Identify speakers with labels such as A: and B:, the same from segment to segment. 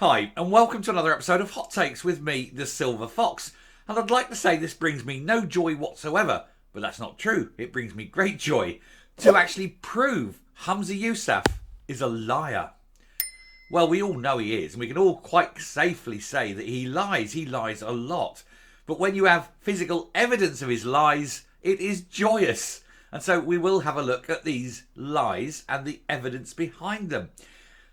A: Hi, and welcome to another episode of Hot Takes with me, the Silver Fox. And I'd like to say this brings me no joy whatsoever, but that's not true. It brings me great joy to actually prove Humza Yousaf is a liar. Well, we all know he is, and we can all quite safely say that he lies. He lies a lot. But when you have physical evidence of his lies, it is joyous. And so we will have a look at these lies and the evidence behind them.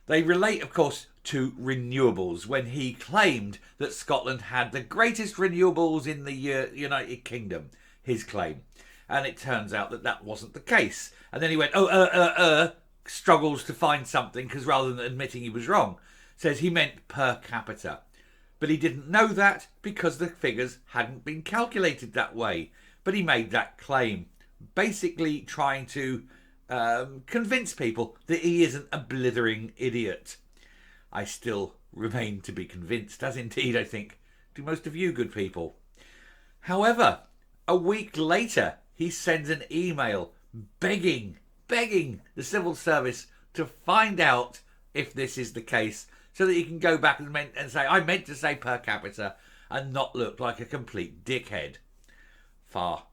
A: They relate, of course, to renewables, when he claimed that Scotland had the greatest renewables in the United Kingdom, his claim. And it turns out that that wasn't the case. And then he went, struggles to find something, because rather than admitting he was wrong, says he meant per capita. But he didn't know that because the figures hadn't been calculated that way. But he made that claim, basically trying to convince people that he isn't a blithering idiot. I still remain to be convinced, as indeed I think do most of you good people. However, a week later, he sends an email begging the civil service to find out if this is the case, so that he can go back and say, I meant to say per capita, and not look like a complete dickhead. Far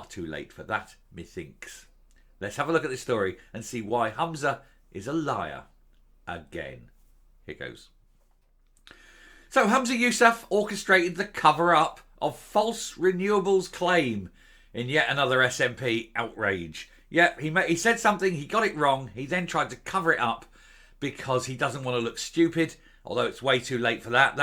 A: too late for that, methinks. Let's have a look at this story and see why Humza is a liar again. Here goes. So Humza Yousaf orchestrated the cover-up of false renewables claim in yet another SNP outrage. Yeah, he said something, he got it wrong, he then tried to cover it up because he doesn't want to look stupid, although it's way too late for that.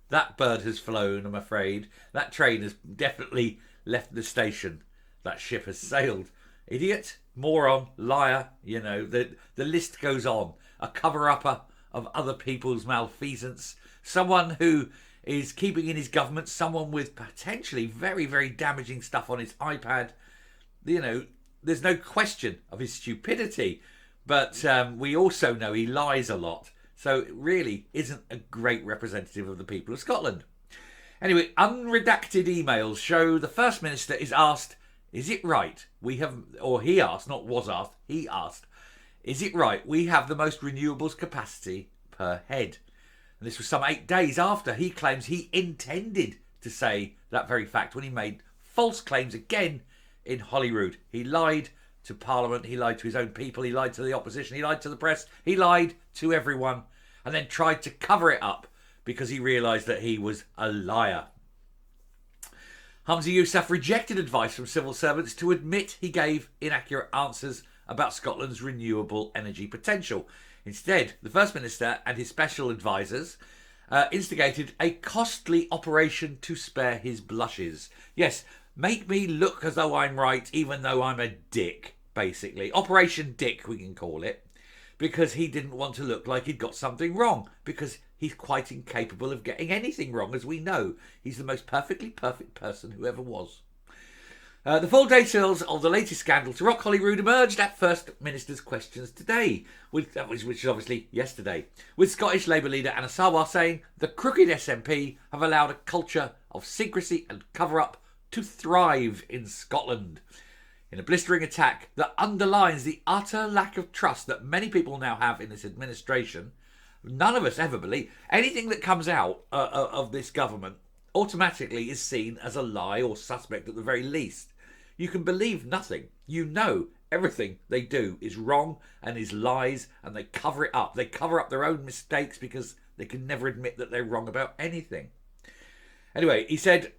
A: That bird has flown, I'm afraid. That train has definitely left the station. That ship has sailed. Idiot, moron, liar, the list goes on. A cover-upper of other people's malfeasance. Someone who is keeping in his government, someone with potentially very, very damaging stuff on his iPad. There's no question of his stupidity, but we also know he lies a lot. So it really isn't a great representative of the people of Scotland. Anyway, unredacted emails show the First Minister is asked, is it right he asked, is it right we have the most renewables capacity per head? And this was some 8 days after he claims he intended to say that very fact when he made false claims again in Holyrood. He lied to Parliament, he lied to his own people, he lied to the opposition, he lied to the press, he lied to everyone, and then tried to cover it up because he realised that he was a liar. Humza Yousaf rejected advice from civil servants to admit he gave inaccurate answers about Scotland's renewable energy potential. Instead, the First Minister and his special advisers instigated a costly operation to spare his blushes. Yes, make me look as though I'm right, even though I'm a dick, basically. Operation Dick, we can call it, because he didn't want to look like he'd got something wrong, because he's quite incapable of getting anything wrong, as we know. He's the most perfectly perfect person who ever was. The full details of the latest scandal to rock Holyrood emerged at First Minister's questions today, which is obviously yesterday, with Scottish Labour leader Anna Sarwar saying the crooked SNP have allowed a culture of secrecy and cover-up to thrive in Scotland. In a blistering attack that underlines the utter lack of trust that many people now have in this administration, none of us ever believe anything that comes out of this government automatically is seen as a lie or suspect at the very least. You can believe nothing. You know everything they do is wrong and is lies, and they cover it up. They cover up their own mistakes because they can never admit that they're wrong about anything. Anyway, he said,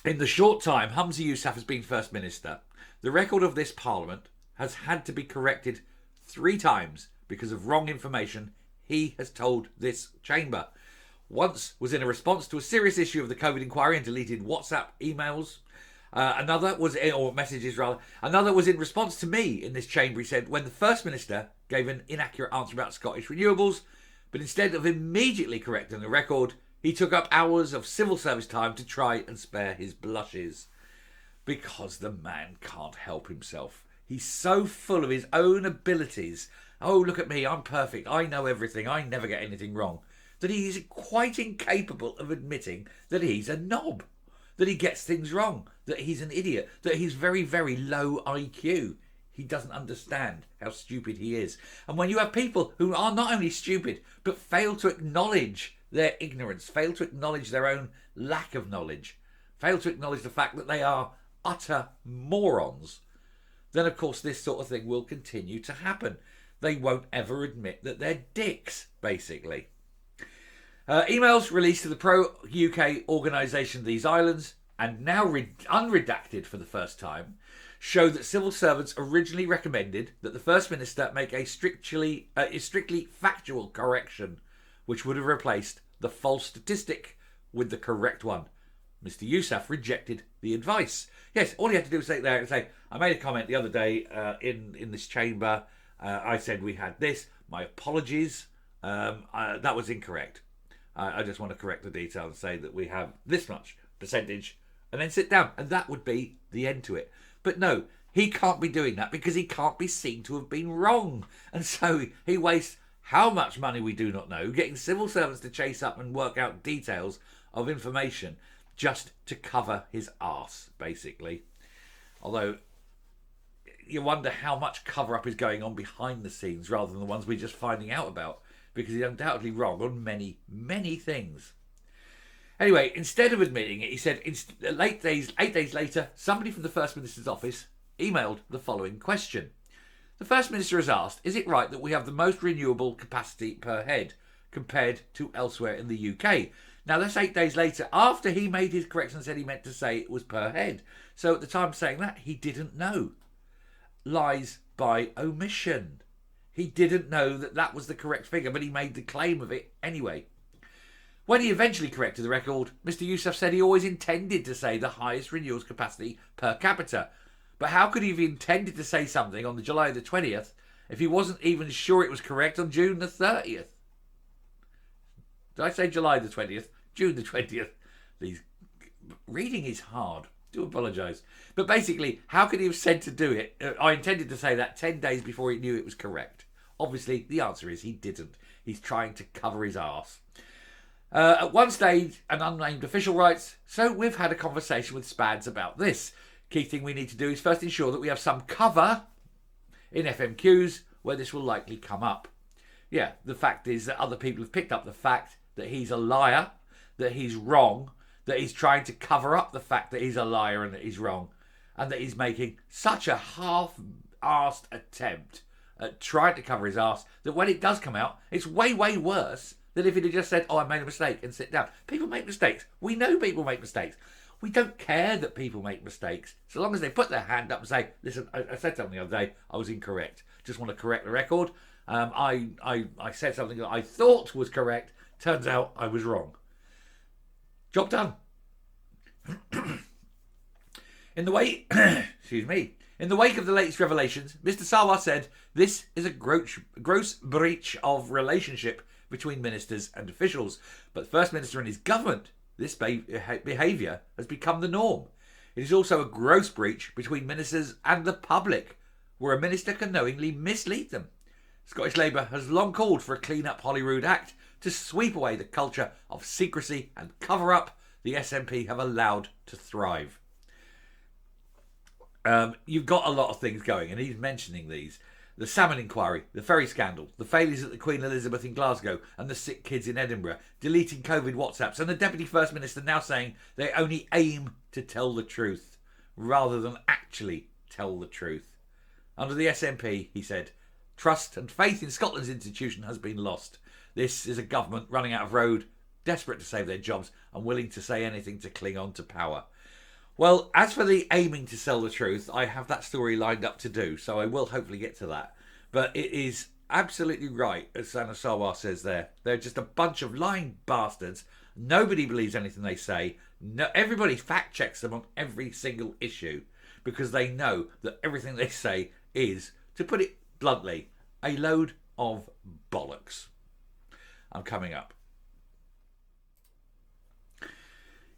A: in the short time Humza Yousaf has been First Minister, the record of this Parliament has had to be corrected 3 times because of wrong information he has told this chamber. Once was in a response to a serious issue of the COVID inquiry and deleted WhatsApp emails. Another was in response to me in this chamber, he said, when the First Minister gave an inaccurate answer about Scottish renewables, but instead of immediately correcting the record, he took up hours of civil service time to try and spare his blushes. Because the man can't help himself. He's so full of his own abilities. Oh, look at me, I'm perfect, I know everything, I never get anything wrong. That he's quite incapable of admitting that he's a knob, that he gets things wrong, that he's an idiot, that he's very, very low IQ. He doesn't understand how stupid he is. And when you have people who are not only stupid, but fail to acknowledge their ignorance, fail to acknowledge their own lack of knowledge, fail to acknowledge the fact that they are utter morons, then of course this sort of thing will continue to happen. They won't ever admit that they're dicks, basically. Emails released to the pro-UK organisation of these islands, and now unredacted for the first time, show that civil servants originally recommended that the First Minister make a strictly factual correction, which would have replaced the false statistic with the correct one. Mr. Yousaf rejected the advice. Yes, all he had to do was sit there and say, I made a comment the other day in this chamber. I said we had this. My apologies. That was incorrect. I just want to correct the detail and say that we have this much percentage, and then sit down. And that would be the end to it. But no, he can't be doing that because he can't be seen to have been wrong. And so he wastes how much money we do not know, getting civil servants to chase up and work out details of information just to cover his arse, basically. Although you wonder how much cover-up is going on behind the scenes rather than the ones we're just finding out about, because he's undoubtedly wrong on many, many things. Anyway, instead of admitting it, he said 8 days later, somebody from the First Minister's office emailed the following question. The First Minister has asked, is it right that we have the most renewable capacity per head compared to elsewhere in the UK? Now, that's 8 days later, after he made his correction and said he meant to say it was per head. So at the time of saying that, he didn't know. Lies by omission. He didn't know that that was the correct figure, but he made the claim of it anyway. When he eventually corrected the record, Mr. Yousaf said he always intended to say the highest renewables capacity per capita. But how could he have intended to say something on the July the 20th if he wasn't even sure it was correct on June the 30th? Did I say July the 20th? June the 20th. Reading is hard. Do apologise. But basically, how could he have said to do it? I intended to say that 10 days before he knew it was correct. Obviously, the answer is he didn't. He's trying to cover his arse. At one stage, an unnamed official writes, so we've had a conversation with SPADS about this. Key thing we need to do is first ensure that we have some cover in FMQs where this will likely come up. Yeah, the fact is that other people have picked up the fact that he's a liar, that he's wrong, that he's trying to cover up the fact that he's a liar and that he's wrong, and that he's making such a half-arsed attempt at trying to cover his arse that when it does come out, it's way, way worse than if he'd have just said, oh, I made a mistake and sit down. People make mistakes. We know people make mistakes. We don't care that people make mistakes, so long as they put their hand up and say, listen, I said something the other day, I was incorrect. Just want to correct the record. I said something that I thought was correct. Turns out I was wrong. Job done. In the wake of the latest revelations, Mr. Sarwar said this is a gross breach of relationship between ministers and officials. But the First Minister and his government, this behaviour has become the norm. It is also a gross breach between ministers and the public, where a minister can knowingly mislead them. Scottish Labour has long called for a Clean Up Holyrood Act to sweep away the culture of secrecy and cover-up the SNP have allowed to thrive. You've got a lot of things going, and he's mentioning these. The salmon inquiry, the ferry scandal, the failures at the Queen Elizabeth in Glasgow and the sick kids in Edinburgh, deleting COVID WhatsApps, and the Deputy First Minister now saying they only aim to tell the truth rather than actually tell the truth. Under the SNP, he said, trust and faith in Scotland's institution has been lost. This is a government running out of road, desperate to save their jobs and willing to say anything to cling on to power. Well, as for the aiming to sell the truth, I have that story lined up to do, so I will hopefully get to that. But it is absolutely right, as Sana Sarwar says there. They're just a bunch of lying bastards. Nobody believes anything they say. No, everybody fact checks them on every single issue because they know that everything they say is, to put it bluntly, a load of bollocks. I'm coming up.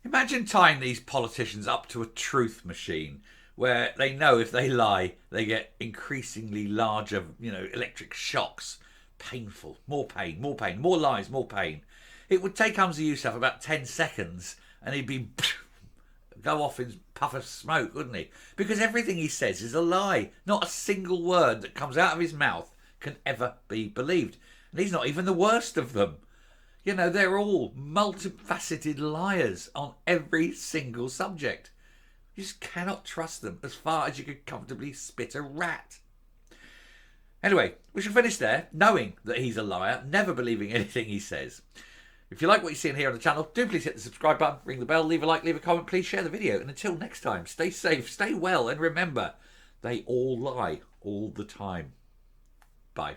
A: Imagine tying these politicians up to a truth machine where they know if they lie, they get increasingly larger, electric shocks. Painful. More pain, more pain, more lies, more pain. It would take Humza Yousaf about 10 seconds and he'd be go off in puff of smoke, wouldn't he? Because everything he says is a lie. Not a single word that comes out of his mouth can ever be believed. And he's not even the worst of them. You know, they're all multifaceted liars on every single subject. You just cannot trust them as far as you could comfortably spit a rat. Anyway, we shall finish there, knowing that he's a liar, never believing anything he says. If you like what you're seeing here on the channel, do please hit the subscribe button, ring the bell, leave a like, leave a comment, please share the video. And until next time, stay safe, stay well, and remember, they all lie all the time. Bye.